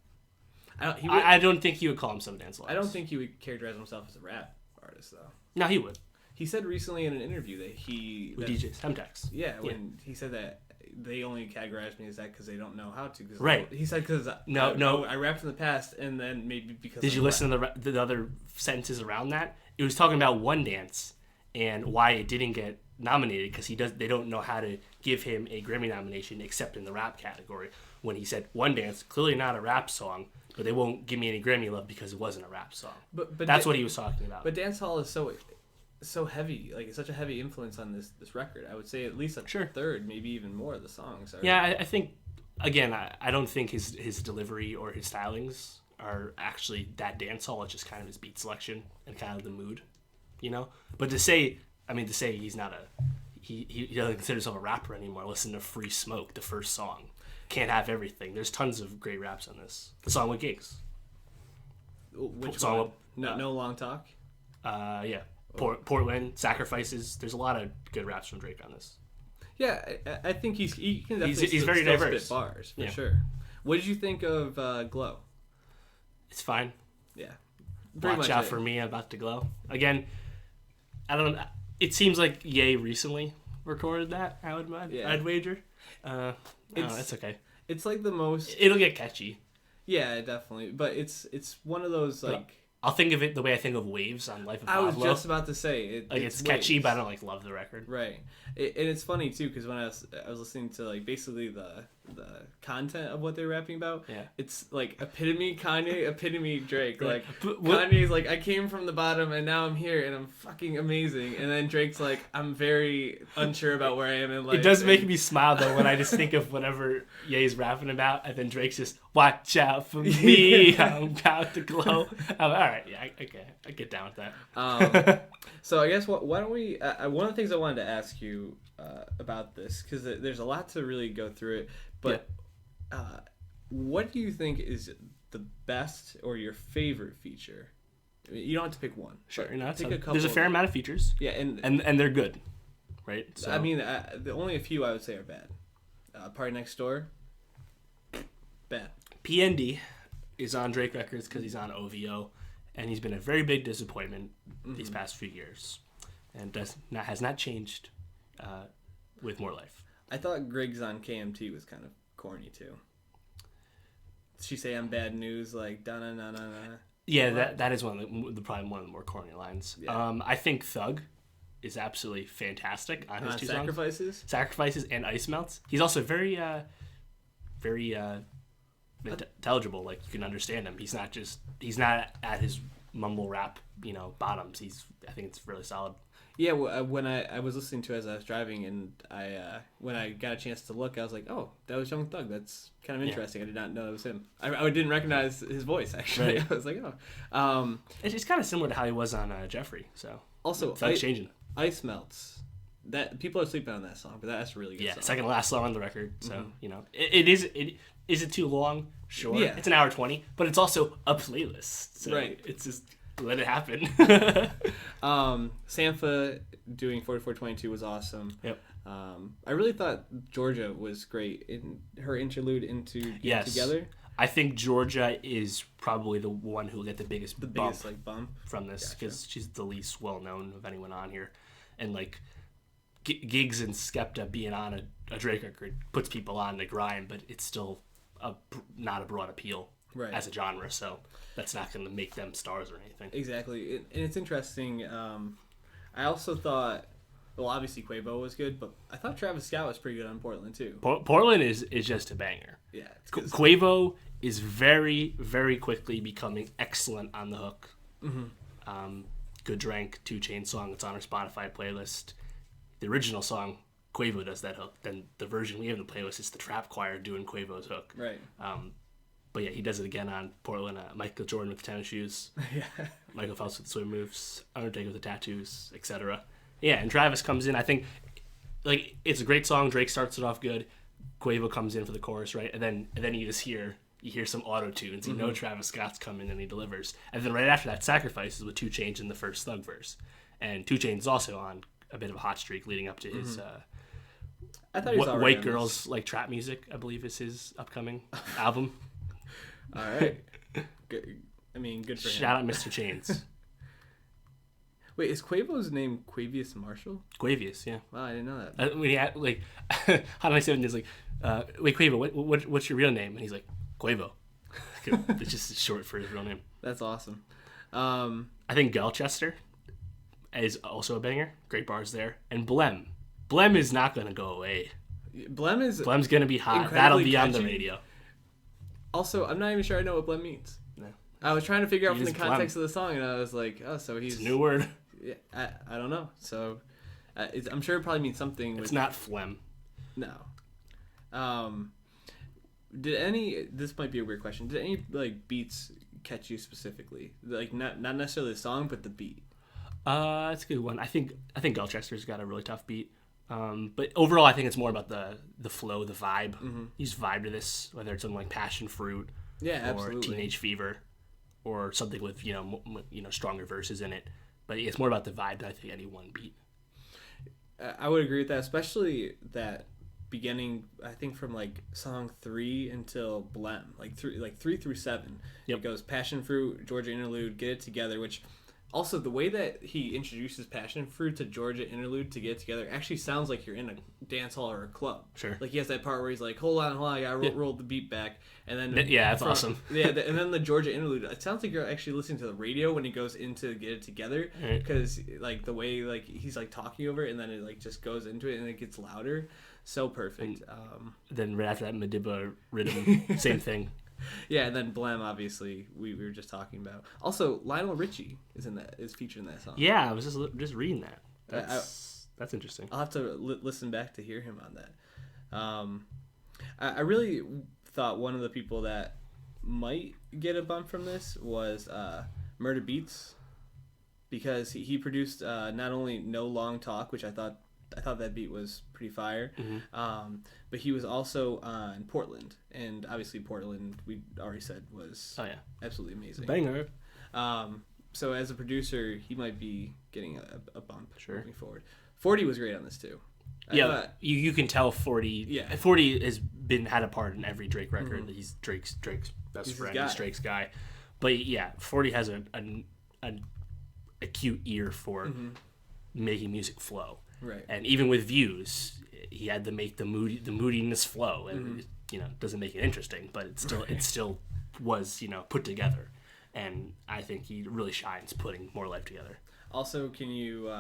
I don't think he would call himself a dancehall artist. I don't think he would characterize himself as a rap artist, though. No, he would. He said recently in an interview that with DJ Semtex. Yeah, when he said that they only categorize me as that because they don't know how to. Right. He said because I rapped in the past, and then maybe because. Did you listen to the other sentences around that? It was talking about One Dance and why it didn't get nominated because they don't know how to give him a Grammy nomination except in the rap category. When he said One Dance, clearly not a rap song, but they won't give me any Grammy love because it wasn't a rap song. But that's what he was talking about. But dancehall is so heavy, like it's such a heavy influence on this record. I would say at least a third, maybe even more of the songs are. Yeah, I think again, I don't think his delivery or his stylings are actually that dancehall. It's just kind of his beat selection and kind of the mood, you know. But to say he's not he doesn't consider himself a rapper anymore. Listen to Free Smoke, the first song. Can't have everything. There's tons of great raps on this. The song with Gigs. Which song? No Long Talk. Yeah. Portland, Sacrifices. There's a lot of good raps from Drake on this. Yeah, I think he can definitely he's very diverse. Spit bars for sure. What did you think of Glow? It's fine. Yeah. Watch out for me, I'm about to glow. Again, I don't. It seems like Ye recently recorded that. I'd wager. It's okay. It's like the most. It'll get catchy. Yeah, definitely. But it's one of those like. I'll think of it the way I think of Waves on Life of Pablo. I was just about to say it's catchy, but I don't love the record. Right, and it's funny too because when I was listening to like basically the content of what they're rapping about, it's like epitome Kanye, epitome Drake. Like Kanye's like I came from the bottom and now I'm here and I'm fucking amazing, and then Drake's like I'm very unsure about where I am in life. It does make me smile though when I just think of whatever Ye's rapping about, and then Drake's just watch out for me, I'm about to glow. All right, yeah, okay, I get down with that. So I guess why don't we? One of the things I wanted to ask you about this because there's a lot to really go through it. But what do you think is the best or your favorite feature? I mean, you don't have to pick one. Sure, pick a couple. There's a fair amount of features. Yeah, and they're good, right? So. I mean, the only a few I would say are bad. Party Next Door, bad. PND is on Drake Records because he's on OVO, and he's been a very big disappointment these past few years, and has not changed with More Life. I thought Griggs on KMT was kind of corny too. Did she say I'm bad news like da na na na na? Yeah, that is probably one of the more corny lines. Yeah. I think Thug is absolutely fantastic on his two Sacrifices? songs. Sacrifices and Ice Melts. He's also very intelligible. Like you can understand him. He's not at his mumble rap bottoms. I think it's really solid. Yeah, when I was listening to it as I was driving, and when I got a chance to look, I was like, oh, that was Young Thug. That's kind of interesting. I did not know it was him. I didn't recognize his voice, actually. Right. I was like, oh. It's kind of similar to how he was on Jeffrey. So also, Thug's changing. Ice Melts. That people are sleeping on that song, but that's a really good song. Second to last song on the record. So, is it too long? Sure. Yeah. It's an hour 20, but it's also a playlist. So right. It's just... let it happen. Sampha doing 4422 was awesome. Yep. I really thought Georgia was great in her interlude into Together. I think Georgia is probably the one who will get the biggest bump from this because she's the least well known of anyone on here, and like Gigs and Skepta being on a Drake record puts people on the grind, but it's still not a broad appeal as a genre. So. That's not going to make them stars or anything. Exactly. And it's interesting. I also thought, well, obviously Quavo was good, but I thought Travis Scott was pretty good on Portland, too. Portland is just a banger. Yeah. Quavo is very, very quickly becoming excellent on the hook. Mm-hmm. Good Drank, 2 Chainz song. It's on our Spotify playlist. The original song, Quavo does that hook. Then the version we have in the playlist is the Trap Choir doing Quavo's hook. Right. But yeah, he does it again on Portland. Michael Jordan with the tennis shoes. Yeah. Michael Phelps with the swim moves. Undertaker with the tattoos, etc. Yeah, and Travis comes in. I think like it's a great song. Drake starts it off good. Quavo comes in for the chorus, right? And then you just hear some auto tunes. You know Travis Scott's coming and he delivers. And then right after that, Sacrifices with 2 Chainz in the first Thug verse. And 2 Chainz is also on a bit of a hot streak leading up to his. I thought he was White Girls Like Trap Music, I believe, is his upcoming album. All right. Good. I mean, good for him. Shout out Mr. Chainz. Wait, is Quavo's name Quavious Marshall? Quavious, yeah. Wow, I didn't know that. When he had, like, Hot 97 is like, wait, Quavo, what's your real name? And he's like, Quavo. It's just short for his real name. That's awesome. I think Galchester is also a banger. Great bars there. And Blem. Blem is not going to go away. Blem's going to be hot. That'll be on the radio. Also, I'm not even sure I know what Blem means. No. I was trying to figure out from the context of the song, and I was like, oh, so he's... It's a new word. Yeah, I don't know. So, I'm sure it probably means something. It's not phlegm. No. This might be a weird question. Did any, like, beats catch you specifically? Like, not necessarily the song, but the beat? That's a good one. I think Gulchester's got a really tough beat. But overall, I think it's more about the flow, the vibe. Mm-hmm. You just vibe to this, whether it's something like Passion Fruit, or absolutely. Teenage Fever, or something with stronger verses in it. But it's more about the vibe than I think any one beat. I would agree with that, especially that beginning. I think from like song 3 until Blem, like 3 through 7. Yep. It goes Passion Fruit, Georgia Interlude, Get It Together, which. Also, the way that he introduces Passion Fruit to Georgia Interlude to Get It Together actually sounds like you're in a dance hall or a club. Sure. Like, he has that part where he's like, hold on, I gotta roll the beat back. And then... Yeah, that's awesome. Yeah, and then the Georgia Interlude, it sounds like you're actually listening to the radio when he goes into Get It Together. Because, like, the way, like, he's, like, talking over it, and then it, like, just goes into it, and it gets louder. So perfect. Then right after that, Madiba rhythm, same thing. Yeah, and then Blem, obviously, we were just talking about. Also, Lionel Richie is featured in that song. Yeah, I was just reading that. That's interesting. I'll have to listen back to hear him on that. I really thought one of the people that might get a bump from this was Murda Beats, because he produced not only No Long Talk, which I thought that beat was pretty fire. Mm-hmm. But he was also on Portland, and obviously Portland, we already said, was absolutely amazing. Banger. So as a producer, he might be getting a bump moving forward. 40 was great on this too. You can tell 40. Yeah, 40 had a part in every Drake record. Mm-hmm. He's Drake's best friend. He's Drake's guy. But yeah, 40 has an acute ear for making music flow. Right. And even with Views, he had to make the moodiness flow, and it doesn't make it interesting, but it still was put together, and I think he really shines putting More Life together. Also, can you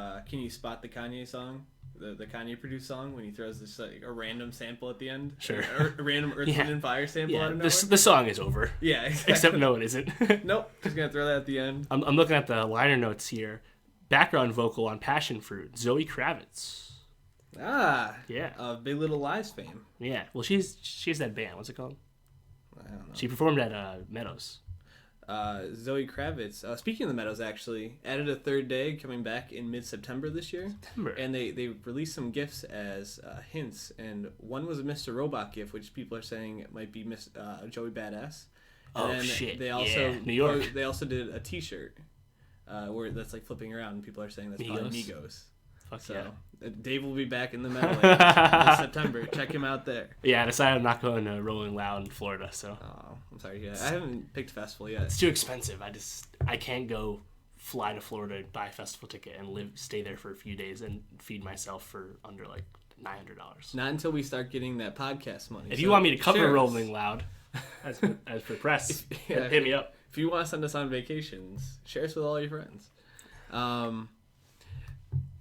spot the Kanye song, the Kanye produced song, when he throws this like a random sample at the end? Sure. A random Earth, Wind and Fire sample out of nowhere. The song is over. Yeah, exactly. Except no, it isn't. Nope, just gonna throw that at the end. I'm looking at the liner notes here. Background vocal on Passion Fruit, Zoe Kravitz. Yeah. Big Little Lies fame. Yeah. Well, she has that band. What's it called? I don't know. She performed at Meadows. Zoe Kravitz. Speaking of the Meadows, actually, added a third day, coming back in mid-September this year. And they released some gifts as hints, and one was a Mr. Robot gift, which people are saying might be Joey Badass. And then shit! They also New York. They also did a T-shirt. Where that's like flipping around, and people are saying that's probably Migos. Fuck so, yeah. Dave will be back in the Meadowlands this September. Check him out there. Yeah, I decided I'm not going to Rolling Loud in Florida, so. Oh, I'm sorry. Yeah, I haven't picked festival yet. It's too expensive. I can't go fly to Florida, buy a festival ticket, and stay there for a few days and feed myself for under like $900. Not until we start getting that podcast money. If you want me to cover Rolling Loud, as for press, hit me up. If you want to send us on vacations, share us with all your friends.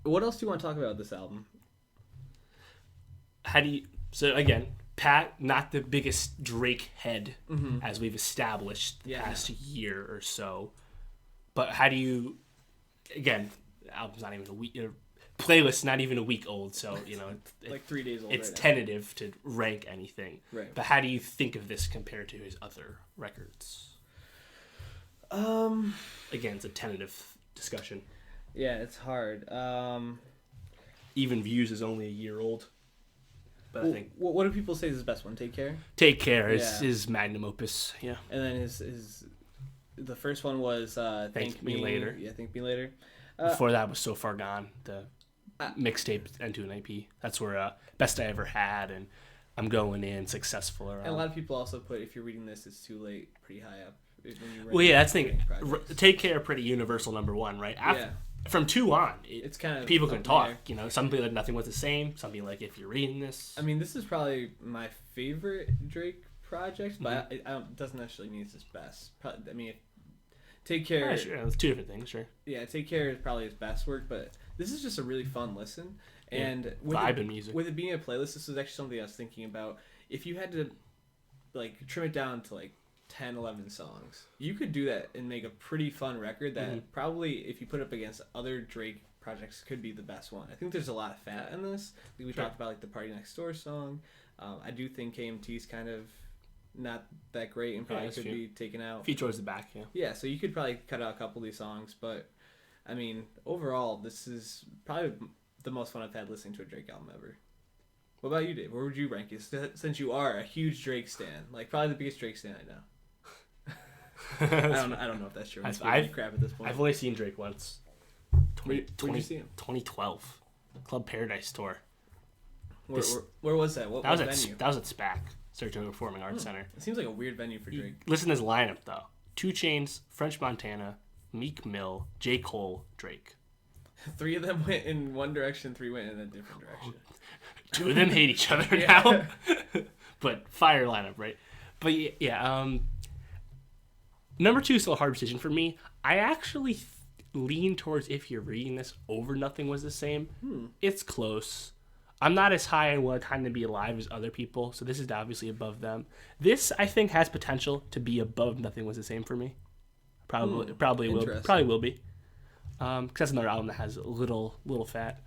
What else do you want to talk about with this album? So again, Pat, not the biggest Drake head, as we've established the past year or so. But how do you, again, the album's not even a week, playlist not even a week old, so like 3 days old. It's tentative to rank anything. Right. But how do you think of this compared to his other records? Again, it's a tentative discussion. Yeah, it's hard. Even Views is only a year old. But I think. What do people say is his best one? Take Care. Take Care is his magnum opus. Yeah. And then the first one was Thank Me Later. Yeah, Thank Me Later. Before that was So Far Gone, the mixtape into an EP. That's where Best I Ever Had and I'm Going In, Successful around. And a lot of people also put, if you're reading this, it's too late, pretty high up. Well, yeah, that's the thing. Take Care, pretty universal number one, right? From 2 on, it's kind of people can talk. Some people like Nothing Was the Same. Some people like If You're Reading This. I mean, this is probably my favorite Drake project, but it doesn't necessarily mean it's his best. I mean, Take Care. Yeah, sure. It's two different things, sure. Yeah, Take Care is probably his best work, but this is just a really fun listen. And with vibe music. With it being a playlist, this is actually something I was thinking about. If you had to like trim it down to like 10, 11 songs, you could do that and make a pretty fun record that probably, if you put it up against other Drake projects, could be the best one. I think there's a lot of fat in this. We talked about like the Party Next Door song. I do think KMT's kind of not that great and probably could be taken out. Few towards the back, yeah. Yeah, so you could probably cut out a couple of these songs, but I mean, overall, this is probably the most fun I've had listening to a Drake album ever. What about you, Dave? Where would you rank it? Since you are a huge Drake stan, like probably the biggest Drake stan I know. I don't know if that's true. I've crap at this point. I've only seen Drake once. Where'd you see him? 2012, Club Paradise tour. Where was that? What venue? That was at SPAC, Saratoga Performing Arts Center. It seems like a weird venue for Drake. Listen to his lineup though: 2 Chainz, French Montana, Meek Mill, J. Cole, Drake. 3 of them went in one direction, 3 went in a different direction. 2 of them hate each other now. But fire lineup, right? But yeah, number 2 is still a hard decision for me. I actually lean towards If You're Reading This over Nothing Was the Same. It's close. I'm not as high on What a Time to Be Alive as other people, so this is obviously above them. This, I think, has potential to be above Nothing Was the Same for me. Probably will be. Because that's another album that has a little fat.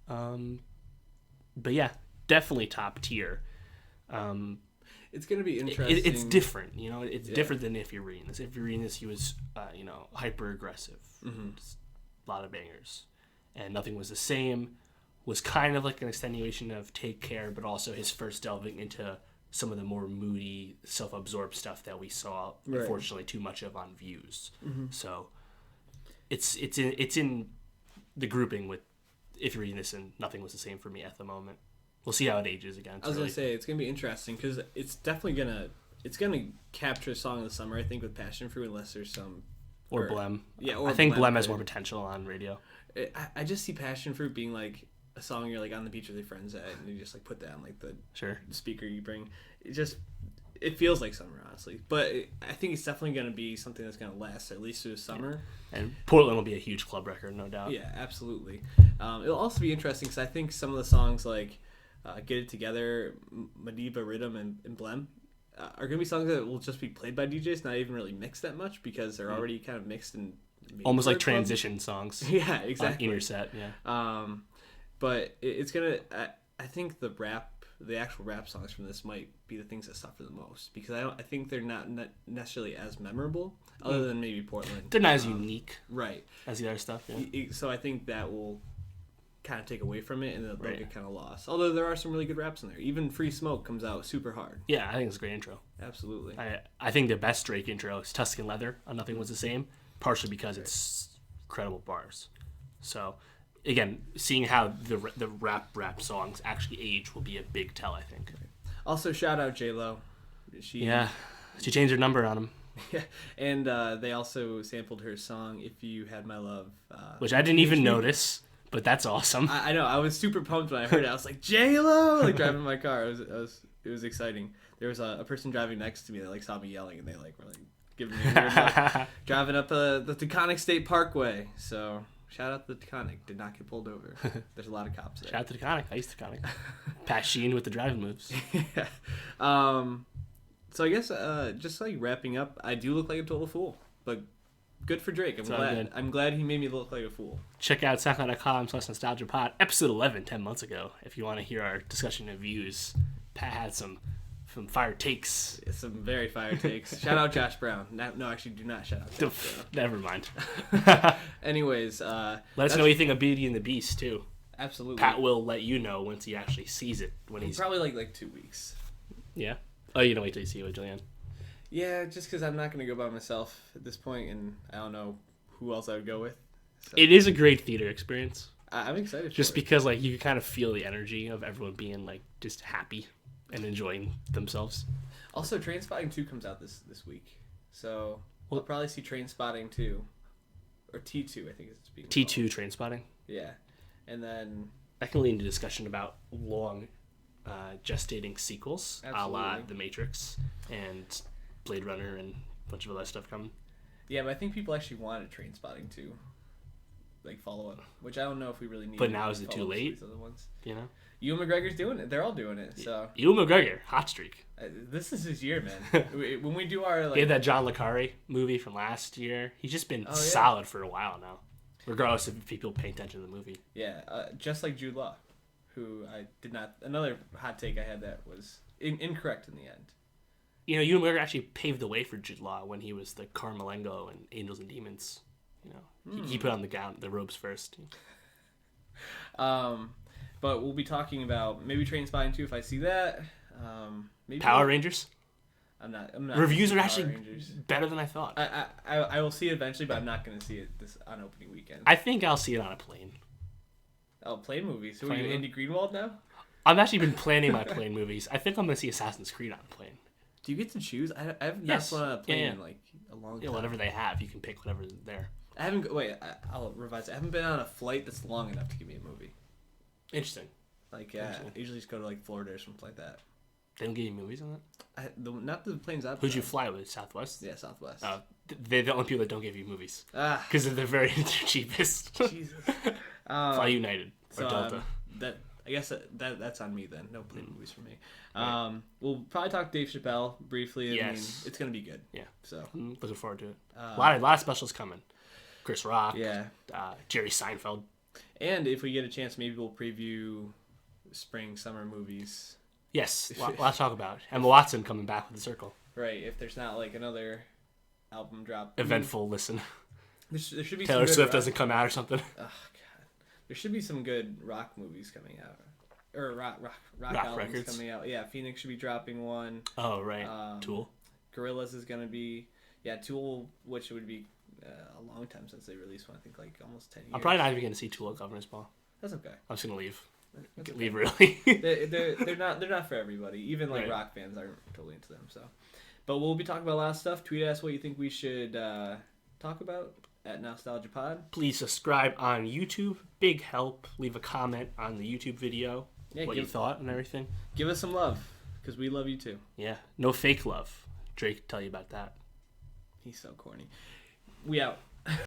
But yeah, definitely top tier. It's gonna be interesting. It's different, you know. It's different than If You're Reading This. If You're Reading This, he was, hyper aggressive. A lot of bangers, and Nothing Was the Same. Was kind of like an extenuation of Take Care, but also his first delving into some of the more moody, self-absorbed stuff that we saw, unfortunately, too much of on Views. So it's in the grouping with If You're Reading This and Nothing Was the Same for me at the moment. We'll see how it ages again. I was gonna say it's gonna be interesting because it's definitely gonna capture a song of the summer. I think with Passion Fruit, unless there's some Blem. Yeah, or I think Blem has more potential on radio. I just see Passion Fruit being like a song you're like on the beach with your friends at, and you just like put that on like the speaker you bring. It feels like summer, honestly. But I think it's definitely going to be something that's going to last at least through the summer. Yeah. And Portland will be a huge club record, no doubt. Yeah, absolutely. It'll also be interesting because I think some of the songs like Get It Together, Madiba Rhythm, and Blem are going to be songs that will just be played by DJs, not even really mixed that much because they're already kind of mixed and almost like transition songs. Yeah, exactly. In your set, yeah. But it's going to... I think the actual rap songs from this might be the things that suffer the most because I think they're not necessarily as memorable, other than maybe Portland. They're not as unique, right, as the other stuff. Yeah. So I think that will kind of take away from it, and they'll get kind of lost. Although there are some really good raps in there. Even Free Smoke comes out super hard. Yeah, I think it's a great intro. Absolutely. I think the best Drake intro is Tuscan Leather on Nothing Was the Same, partially because it's incredible bars. So. Again, seeing how the rap songs actually age will be a big tell, I think. Also, shout out J-Lo. She changed her number on him. Yeah, and they also sampled her song "If You Had My Love," which I didn't even notice, but that's awesome. I know. I was super pumped when I heard it. I was like, J-Lo! Like driving my car. It was exciting. There was a person driving next to me that like saw me yelling, and they like were like giving me a weird look, driving up the Taconic State Parkway. So. Shout out to the Taconic. Did not get pulled over. There's a lot of cops there. Shout out to the Taconic. I used Taconic. Pat Sheen with the driving moves. Yeah. So I guess just like wrapping up, I do look like a total fool, but good for Drake. I'm glad he made me look like a fool. Check out SoundCloud.com/NowstalgiaPod, episode 11, 10 months ago, if you want to hear our discussion of Views. Pat had some fire takes. Some very fire takes. Shout out Josh Brown. No, actually, do not shout out Josh Brown. Never mind. Anyways, let us know what you think of Beauty and the Beast too. Absolutely. Pat will let you know once he actually sees it. He's probably like 2 weeks. Yeah. Oh, you don't wait till you see it with Julianne. Yeah, just because I'm not going to go by myself at this point, and I don't know who else I would go with. So. It is a great theater experience. I'm excited. Just because like you can kind of feel the energy of everyone being like just happy and enjoying themselves. Also, Trainspotting 2 comes out this week, so we'll probably see Trainspotting 2, or T2, I think it's being called. T2 Trainspotting. Yeah, and then that can lead into discussion about long gestating sequels, a la The Matrix and Blade Runner and a bunch of other stuff coming. Yeah, but I think people actually wanted Train Spotting to like follow up, which I don't know if we really need. But now is it too late? Other ones. You know, Ewan McGregor's doing it. They're all doing it. So Ewan McGregor, hot streak. This is his year, man. When we do our He had that John le Carre movie from last year. He's just been yeah. solid for a while now, regardless if people pay attention to the movie. Yeah, just like Jude Law, who I did not. Another hot take I had that was incorrect in the end. You know, Ewan McGregor actually paved the way for Jude Law when he was the Carmelengo in Angels and Demons. You know, he put on the robes first. But we'll be talking about maybe Train Spotting 2 if I see that. Maybe Power Rangers. I'm not. Reviews are Power actually Rangers. better than I thought. I will see it eventually, but I'm not going to see it on opening weekend. I think I'll see it on a plane. Oh, plane movies. So are you Andy Greenwald now? I've actually been planning my plane movies. I think I'm going to see Assassin's Creed on a plane. Do you get to choose? I have not flown on a plane in like a long time. Yeah, whatever they have, you can pick whatever's there. I haven't. Wait, I'll revise. I haven't been on a flight that's long enough to give me a movie. Interesting. Like, I usually just go to like Florida or something like that. They don't give you movies on that? Not the planes I've. Who'd you fly with? Southwest? Yeah, Southwest. They're the only people that don't give you movies. Because they're very cheapest. Jesus. Fly United or so, Delta. I guess that's on me then. No plane movies for me. Right. We'll probably talk Dave Chappelle briefly. I mean, it's gonna be good. Yeah. So I'm looking forward to it. A lot of specials coming. Chris Rock. Yeah. Jerry Seinfeld. And if we get a chance, maybe we'll preview spring, summer movies. Yes. Let's talk about Emma Watson coming back with The Circle. Right. If there's not like another album drop. Eventful listen. There should be Taylor Swift doesn't come out or something. Oh God. There should be some good rock movies coming out, or rock albums records coming out. Yeah, Phoenix should be dropping one. Oh right, Tool. Gorillaz is gonna be Tool, which would be a long time since they released one. I think like almost 10 years. I'm probably not even gonna see Tool at Governor's Ball. That's okay. I'm just gonna leave. Okay. Leave early. they're not for everybody. Even like rock fans aren't totally into them. So, but we'll be talking about a lot of stuff. Tweet us what you think we should talk about at Nowstalgia Pod. Please subscribe on YouTube. Big help. Leave a comment on the YouTube video. Yeah, what you thought and everything. Give us some love, because we love you too. Yeah. No fake love. Drake tell you about that. He's so corny. We out.